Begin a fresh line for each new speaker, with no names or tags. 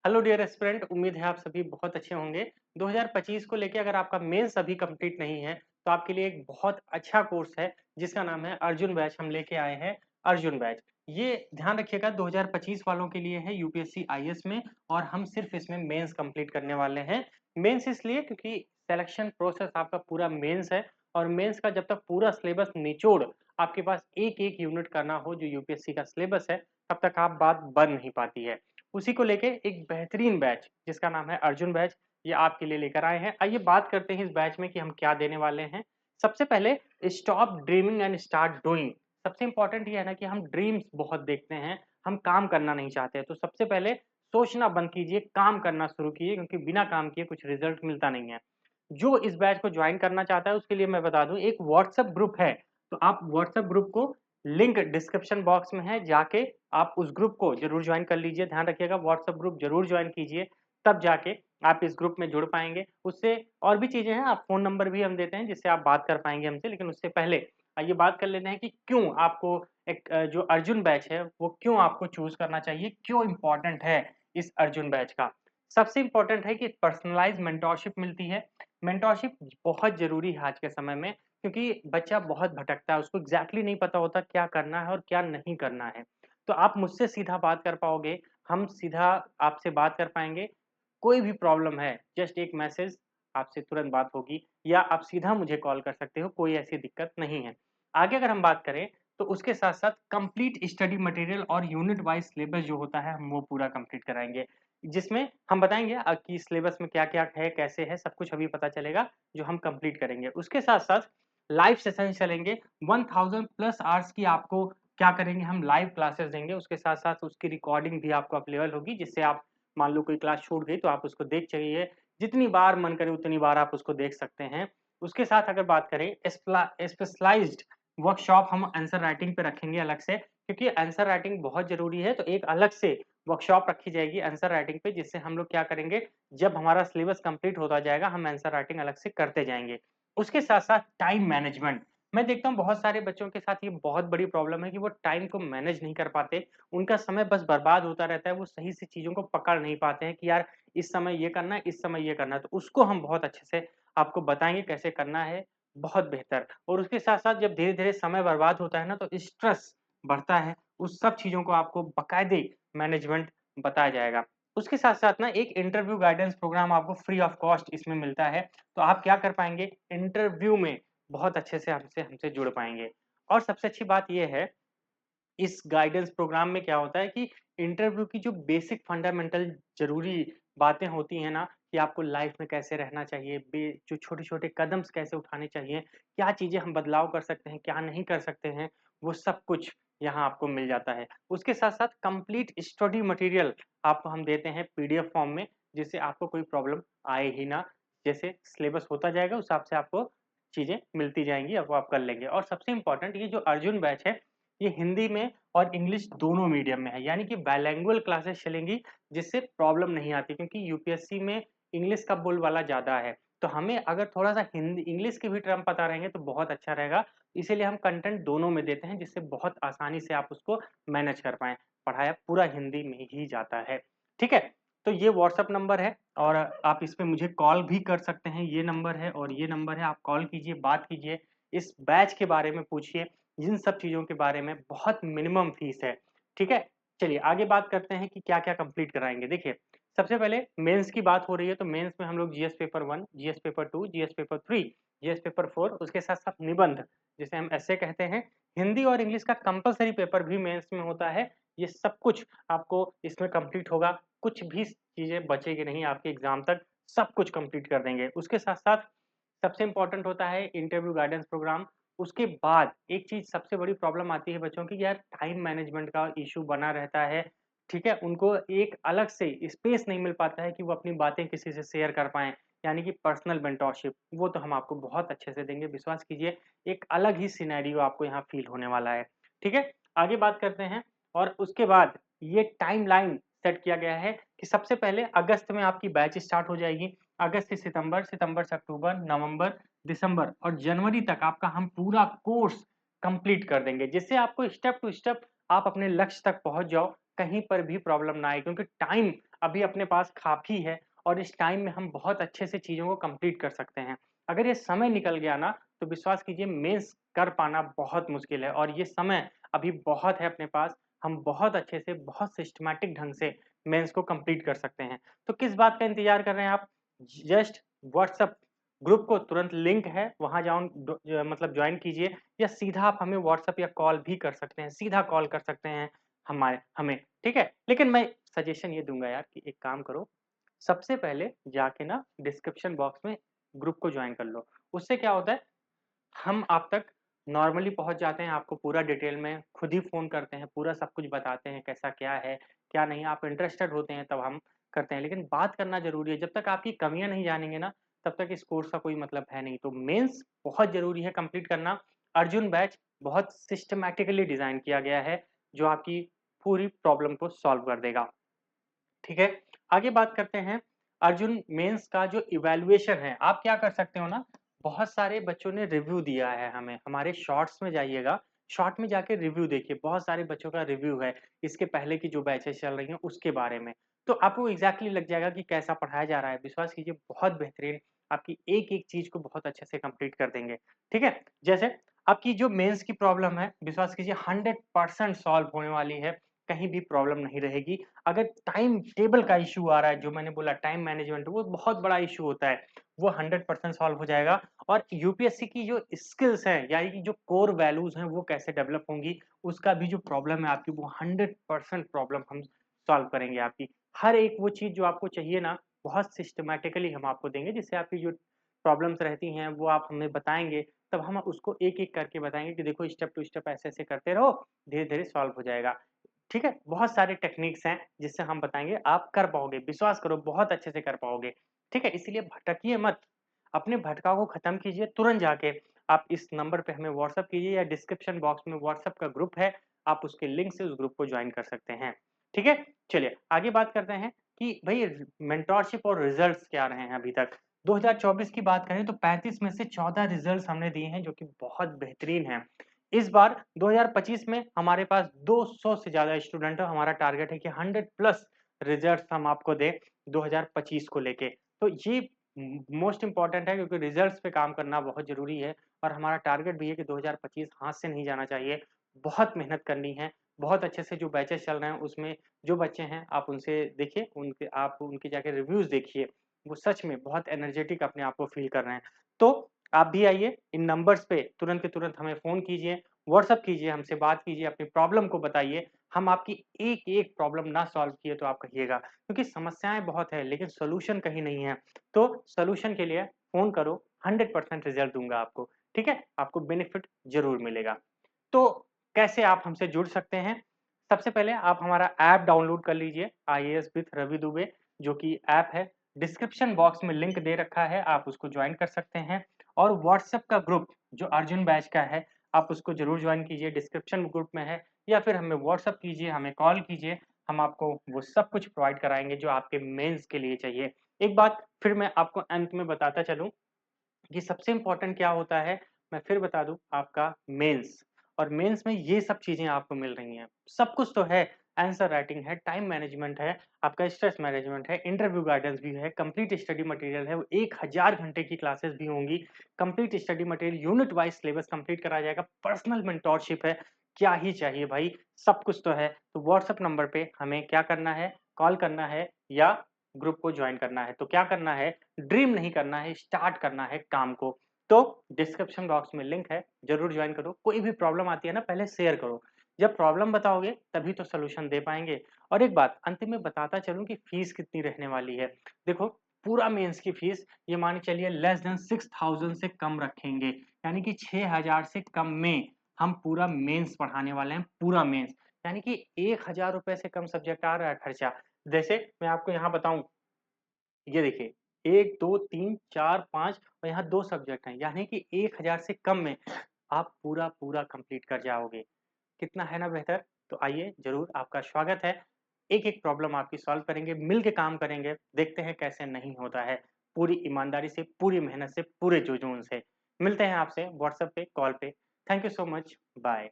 Hello dear aspirant, उम्मीद है आप सभी बहुत अच्छे होंगे। 2025 को लेके अगर आपका मेंस अभी कंप्लीट नहीं है, तो आपके लिए एक बहुत अच्छा कोर्स है जिसका नाम है अर्जुन बैच। हम लेके आए हैं अर्जुन बैच। ये ध्यान रखिएगा 2025 वालों के लिए है यूपीएससी आईएएस में, और हम सिर्फ इसमें मेंस कंप्लीट करने वाले हैं। मेंस इसलिए क्योंकि सिलेक्शन प्रोसेस आपका पूरा मेंस है, और मेंस का जब तक पूरा सिलेबस निचोड़ आपके पास एक एक यूनिट करना हो जो यूपीएससी का सिलेबस है, तब तक आप बात बन नहीं पाती है। उसी को लेके एक बेहतरीन बैच जिसका नाम है अर्जुन बैच, ये आपके लिए लेकर आए हैं। आइए बात करते हैं इस बैच में कि हम क्या देने वाले हैं। सबसे पहले stop dreaming and start doing. सबसे इंपॉर्टेंट ये है ना कि हम ड्रीम्स बहुत देखते हैं, हम काम करना नहीं चाहते। तो सबसे पहले सोचना बंद कीजिए, काम करना शुरू कीजिए, क्योंकि बिना काम किए कुछ रिजल्ट मिलता नहीं है। जो इस बैच को ज्वाइन करना चाहता है उसके लिए मैं बता दूं, एक व्हाट्सएप ग्रुप है। तो आप व्हाट्सएप ग्रुप को, लिंक डिस्क्रिप्शन बॉक्स में है, जाके आप उस ग्रुप को जरूर ज्वाइन कर लीजिए। ध्यान रखिएगा व्हाट्सएप ग्रुप जरूर ज्वाइन कीजिए, तब जाके आप इस ग्रुप में जुड़ पाएंगे। उससे और भी चीजें हैं, आप फोन नंबर भी हम देते हैं जिससे आप बात कर पाएंगे हमसे। लेकिन उससे पहले आइए बात कर लेते हैं कि क्यों आपको एक जो अर्जुन बैच है वो क्यों आपको चूज करना चाहिए, क्यों इंपॉर्टेंट है इस अर्जुन बैच का। सबसे इंपॉर्टेंट है कि पर्सनलाइज मेंटोरशिप मिलती है। मेंटोरशिप बहुत जरूरी है आज के समय में, क्योंकि बच्चा बहुत भटकता है, उसको एग्जैक्टली नहीं पता होता क्या करना है और क्या नहीं करना है। तो आप मुझसे सीधा बात कर पाओगे, हम सीधा आपसे बात कर पाएंगे। कोई भी प्रॉब्लम है, जस्ट एक मैसेज, आपसे तुरंत बात होगी, या आप सीधा मुझे कॉल कर सकते हो, कोई ऐसी दिक्कत नहीं है। आगे अगर हम बात करें तो उसके साथ साथ कंप्लीट स्टडी मटेरियल और यूनिट वाइज सिलेबस जो होता है हम वो पूरा कंप्लीट कराएंगे, जिसमें हम बताएंगे कि सिलेबस में क्या क्या है, कैसे है, सब कुछ अभी पता चलेगा जो हम कंप्लीट करेंगे। उसके साथ साथ लाइव सेशन चलेंगे, 1000 प्लस आवर्स की आपको क्या करेंगे, हम लाइव क्लासेस देंगे। उसके साथ साथ उसकी रिकॉर्डिंग भी आपको अवेलेबल होगी, जिससे आप मान लो कोई क्लास छूट गई तो आप उसको देख चाहिए, जितनी बार मन करे उतनी बार आप उसको देख सकते हैं। उसके साथ अगर बात करें स्पेशलाइज्ड वर्कशॉप हम आंसर राइटिंग पे रखेंगे अलग से, क्योंकि आंसर राइटिंग बहुत जरूरी है। तो एक अलग से वर्कशॉप रखी जाएगी आंसर राइटिंग पे, जिससे हम लोग क्या करेंगे, जब हमारा सिलेबस कंप्लीट होता जाएगा हम आंसर राइटिंग अलग से करते जाएंगे। उसके साथ साथ टाइम मैनेजमेंट। मैं देखता हूँ बहुत सारे बच्चों के साथ ये बहुत बड़ी प्रॉब्लम है कि वो टाइम को मैनेज नहीं कर पाते, उनका समय बस बर्बाद होता रहता है, वो सही से चीजों को पकड़ नहीं पाते हैं कि यार इस समय ये करना है, इस समय ये करना है। तो उसको हम बहुत अच्छे से आपको बताएंगे कैसे करना है, बहुत बेहतर। और उसके साथ साथ जब धीरे धीरे समय बर्बाद होता है ना, तो स्ट्रेस बढ़ता है, उस सब चीजों को आपको बकायदे मैनेजमेंट बताया जाएगा। उसके साथ साथ ना एक इंटरव्यू गाइडेंस प्रोग्राम आपको फ्री ऑफ कॉस्ट इसमें मिलता है। तो आप क्या कर पाएंगे, इंटरव्यू में बहुत अच्छे से हमसे हमसे जुड़ पाएंगे। और सबसे अच्छी बात यह है, इस गाइडेंस प्रोग्राम में क्या होता है कि इंटरव्यू की जो बेसिक फंडामेंटल जरूरी बातें होती हैं ना, कि आपको लाइफ में कैसे रहना चाहिए, जो छोटे छोटे कदम कैसे उठाने चाहिए, क्या चीजें हम बदलाव कर सकते हैं, क्या नहीं कर सकते हैं, वो सब कुछ यहाँ आपको मिल जाता है। उसके साथ साथ कंप्लीट स्टडी मटेरियल आपको हम देते हैं पीडीएफ फॉर्म में, जिससे आपको कोई प्रॉब्लम आए ही ना। जैसे सिलेबस होता जाएगा उस हिसाब से आपको चीजें मिलती जाएंगी, अब वो आप कर लेंगे। और सबसे इंपॉर्टेंट, ये जो अर्जुन बैच है ये हिंदी में और इंग्लिश दोनों मीडियम में है, यानी कि बाइलिंगुअल क्लासेस चलेंगी, जिससे प्रॉब्लम नहीं आती। क्योंकि यूपीएससी में इंग्लिश का बोलबाला ज्यादा है, तो हमें अगर थोड़ा सा हिंदी इंग्लिश के भी टर्म पता रहेंगे तो बहुत अच्छा रहेगा। इसीलिए हम कंटेंट दोनों में देते हैं, जिससे बहुत आसानी से आप उसको मैनेज कर पाए। पढ़ाया पूरा हिंदी में ही जाता है, ठीक है। तो ये व्हाट्सअप नंबर है, और आप इस पे मुझे कॉल भी कर सकते हैं। ये नंबर है और ये नंबर है, आप कॉल कीजिए, बात कीजिए, इस बैच के बारे में पूछिए, जिन सब चीजों के बारे में। बहुत मिनिमम फीस है, ठीक है। चलिए आगे बात करते हैं कि क्या क्या कंप्लीट कराएंगे। देखिए, सबसे पहले मेंस की बात हो रही है, तो मेंस में हम लोग GS paper 1, GS paper 2, GS paper 3, GS paper 4, उसके साथ साथ निबंध जिसे हम ऐसे कहते हैं, हिंदी और इंग्लिश का कंपलसरी पेपर भी मेंस में होता है। ये सब कुछ आपको इसमें कंप्लीट होगा, कुछ भी चीजें बचेगी नहीं आपके एग्जाम तक, सब कुछ कंप्लीट कर देंगे। उसके साथ साथ सबसे इंपॉर्टेंट होता है इंटरव्यू गाइडेंस प्रोग्राम। उसके बाद एक चीज सबसे बड़ी प्रॉब्लम आती है बच्चों की, यार टाइम मैनेजमेंट का इशू बना रहता है, ठीक है। उनको एक अलग से स्पेस नहीं मिल पाता है कि वो अपनी बातें किसी से शेयर कर पाएं, यानी कि पर्सनल मेंटोरशिप, वो तो हम आपको बहुत अच्छे से देंगे, विश्वास कीजिए। एक अलग ही सिनेरियो आपको यहाँ फील होने वाला है, ठीक है। आगे बात करते हैं। और उसके बाद ये टाइमलाइन सेट किया गया है कि सबसे पहले अगस्त में आपकी बैच स्टार्ट हो जाएगी। अगस्त से सितंबर, सितंबर से अक्टूबर, नवंबर, दिसंबर और जनवरी तक आपका हम पूरा कोर्स कंप्लीट कर देंगे, जिससे आपको स्टेप टू स्टेप आप अपने लक्ष्य तक पहुंच जाओ। कहीं पर भी प्रॉब्लम ना आए, क्योंकि टाइम अभी अपने पास काफ़ी है और इस टाइम में हम बहुत अच्छे से चीज़ों को कंप्लीट कर सकते हैं। अगर ये समय निकल गया ना, तो विश्वास कीजिए मेंस कर पाना बहुत मुश्किल है और ये समय अभी बहुत है अपने पास, हम बहुत अच्छे से, बहुत सिस्टमैटिक ढंग से मेंस को कंप्लीट कर सकते हैं। तो किस बात का इंतज़ार कर रहे हैं आप? जस्ट व्हाट्सएप ग्रुप को तुरंत लिंक है, वहाँ मतलब जॉइन कीजिए या सीधा आप हमें व्हाट्सएप या कॉल भी कर सकते हैं, सीधा कॉल कर सकते हैं हमें, ठीक है? लेकिन मैं सजेशन ये दूँगा यार कि एक काम करो, सबसे पहले जाके ना डिस्क्रिप्शन बॉक्स में ग्रुप को जॉइन कर लो। उससे क्या होता है, हम आप तक नॉर्मली पहुँच जाते हैं, आपको पूरा डिटेल में खुद ही फ़ोन करते हैं, पूरा सब कुछ बताते हैं, कैसा क्या है, क्या नहीं, आप इंटरेस्टेड होते हैं तब हम करते हैं। लेकिन बात करना ज़रूरी है, जब तक आपकी कमियाँ नहीं जानेंगे ना, तब तक इस कोर्स का कोई मतलब है नहीं। तो मेंस बहुत ज़रूरी है कंप्लीट करना। अर्जुन बैच बहुत सिस्टमैटिकली डिज़ाइन किया गया है, जो आपकी पूरी प्रॉब्लम को सॉल्व कर देगा। ठीक है? आगे बात करते हैं, अर्जुन मेंस का जो इवैल्यूएशन है, आप क्या कर सकते हो ना, बहुत सारे बच्चों ने रिव्यू दिया है हमें, हमारे शॉर्ट्स में जाइएगा, शॉर्ट में जाके रिव्यू देखिए, बहुत सारे बच्चों का रिव्यू है, इसके पहले की जो बैचेज़ चल रही हैं, उसके बारे में। तो आपको एग्ज़ैक्टली लग जाएगा कि कैसा पढ़ाया जा रहा है, विश्वास कीजिए बहुत बेहतरीन, आपकी एक-एक चीज़ को बहुत अच्छे से कंप्लीट कर देंगे। ठीक है? जैसे आपकी जो मेंस की प्रॉब्लम है, विश्वास कीजिए 100% सॉल्व होने वाली है, कहीं भी प्रॉब्लम नहीं रहेगी। अगर टाइम टेबल का इश्यू आ रहा है, जो मैंने बोला टाइम मैनेजमेंट, वो बहुत बड़ा इश्यू होता है, वो 100% सॉल्व हो जाएगा और यूपीएससी की जो स्किल्स हैं, यानी कि जो कोर वैल्यूज़ हैं, वो कैसे डेवलप होंगी, उसका भी जो प्रॉब्लम है आपकी, वो 100% प्रॉब्लम हम सॉल्व करेंगे आपकी। हर एक वो चीज़ जो आपको चाहिए ना, बहुत सिस्टमैटिकली हम आपको देंगे, जिससे आपकी जो प्रॉब्लम्स रहती हैं, वो आप हमें बताएँगे, तब हम उसको एक-एक करके बताएँगे कि देखो स्टेप टू स्टेप ऐसे-ऐसे करते रहो, धीरे-धीरे सॉल्व हो जाएगा। ठीक है? बहुत सारे टेक्निक्स हैं, जिससे हम बताएँगे, आप कर पाओगे, विश्वास करो बहुत अच्छे से कर पाओगे। ठीक है? इसीलिए भटकिए मत, अपने भटकाव को खत्म कीजिए, तुरंत जाके आप इस नंबर पे हमें व्हाट्सएप कीजिए या डिस्क्रिप्शन बॉक्स में व्हाट्सएप का ग्रुप है, आप उसके लिंक से उस ग्रुप को जॉइन कर सकते हैं। ठीक है? चलिए, आगे बात करते हैं कि भई मेंटरशिप और रिजल्ट्स क्या रहे हैं अभी तक। 2024 की बात करें तो 35 में से 14 रिजल्ट्स हमने दिए हैं, जो कि बहुत बेहतरीन हैं। इस बार 2025 में हमारे पास 200 से ज़्यादा स्टूडेंट हैं, हमारा टारगेट है कि 100 प्लस रिजल्ट्स हम आपको दें 2025 को लेके। तो ये मोस्ट इम्पोर्टेंट है, क्योंकि रिजल्ट्स पे काम करना बहुत ज़रूरी है और हमारा टारगेट भी है कि 2025 हाथ से नहीं जाना चाहिए। बहुत मेहनत करनी है, बहुत अच्छे से जो बैचेज़ चल रहे हैं उसमें जो बच्चे हैं आप उनसे देखिए, आप उनके जाके रिव्यूज़ देखिए, वो सच में बहुत एनर्जेटिक अपने आप को फ़ील कर रहे हैं। तो आप भी आइए, इन नंबर्स पे तुरंत के तुरंत हमें फ़ोन कीजिए, व्हाट्सएप कीजिए, हमसे बात कीजिए, अपनी प्रॉब्लम को बताइए। हम आपकी एक-एक प्रॉब्लम ना सॉल्व किए तो आप कहिएगा, क्योंकि समस्याएँ बहुत हैं लेकिन सॉल्यूशन कहीं नहीं है। तो सॉल्यूशन के लिए फ़ोन करो, 100% रिज़ल्ट दूँगा आपको, ठीक है? आपको बेनिफिट ज़रूर मिलेगा। तो कैसे आप हमसे जुड़ सकते हैं? सबसे पहले आप हमारा ऐप डाउनलोड कर लीजिए, आईएएस विथ रवि दुबे, जो कि ऐप है। डिस्क्रिप्शन बॉक्स में लिंक दे रखा है, आप उसको जॉइन कर सकते हैं और व्हाट्सएप का ग्रुप जो अर्जुन बैच का है, आप उसको ज़रूर जॉइन कीजिए, डिस्क्रिप्शन ग्रुप में है, या फिर हमें व्हाट्सएप कीजिए, हमें कॉल कीजिए, हम आपको वो सब कुछ प्रोवाइड कराएँगे जो आपके मेंस के लिए चाहिए। एक बात फिर मैं आपको अंत में बताता चलूँ कि सबसे इम्पोर्टेंट क्या होता है, मैं फिर बता दूँ, आपका मेंस, और मेंस में ये सब चीज़ें आपको मिल रही हैं। सब कुछ तो है, आंसर राइटिंग है, टाइम मैनेजमेंट है, आपका स्ट्रेस मैनेजमेंट है, इंटरव्यू गाइडेंस भी है, कंप्लीट स्टडी मटेरियल है, 1000 घंटे की क्लासेस भी होंगी, complete study material unit wise syllabus complete कराया जाएगा, पर्सनल मेंटरशिप है, क्या ही चाहिए भाई, सब कुछ तो है। तो व्हाट्सएप नंबर पे हमें क्या करना है, कॉल करना है या ग्रुप को जॉइन करना है। तो क्या करना है, ड्रीम नहीं करना है, स्टार्ट करना है काम को। तो डिस्क्रिप्शन बॉक्स में लिंक है, ज़रूर जॉइन करो। कोई भी प्रॉब्लम आती है ना, पहले शेयर करो। जब प्रॉब्लम बताओगे तभी तो सॉल्यूशन दे पाएँगे। और एक बात अंतिम में बताता चलूँ कि फीस कितनी रहने वाली है। देखो, पूरा मेंस की फीस ये मान के चलिए लेस देन 6000 से कम रखेंगे। यानी कि 6000 से कम में हम पूरा मेंस पढ़ाने वाले हैं, पूरा मेंस। यानी कि ₹1000 से कम सब्जेक्ट आ रहा है खर्चा। जैसे मैं आपको यहाँ बताऊँ, ये देखिए 1, 2, 3, 4, 5 और यहाँ 2 सब्जेक्ट हैं, यानी कि 1000 से कम में आप पूरा कंप्लीट कर जाओगे। कितना है ना बेहतर? तो आइए, ज़रूर आपका स्वागत है। एक-एक प्रॉब्लम आपकी सॉल्व करेंगे, मिल के काम करेंगे, देखते हैं कैसे नहीं होता है। पूरी ईमानदारी से, पूरी मेहनत से, पूरे जुनून से। मिलते हैं आपसे व्हाट्सएप पे, कॉल पे। Thank you so much, bye.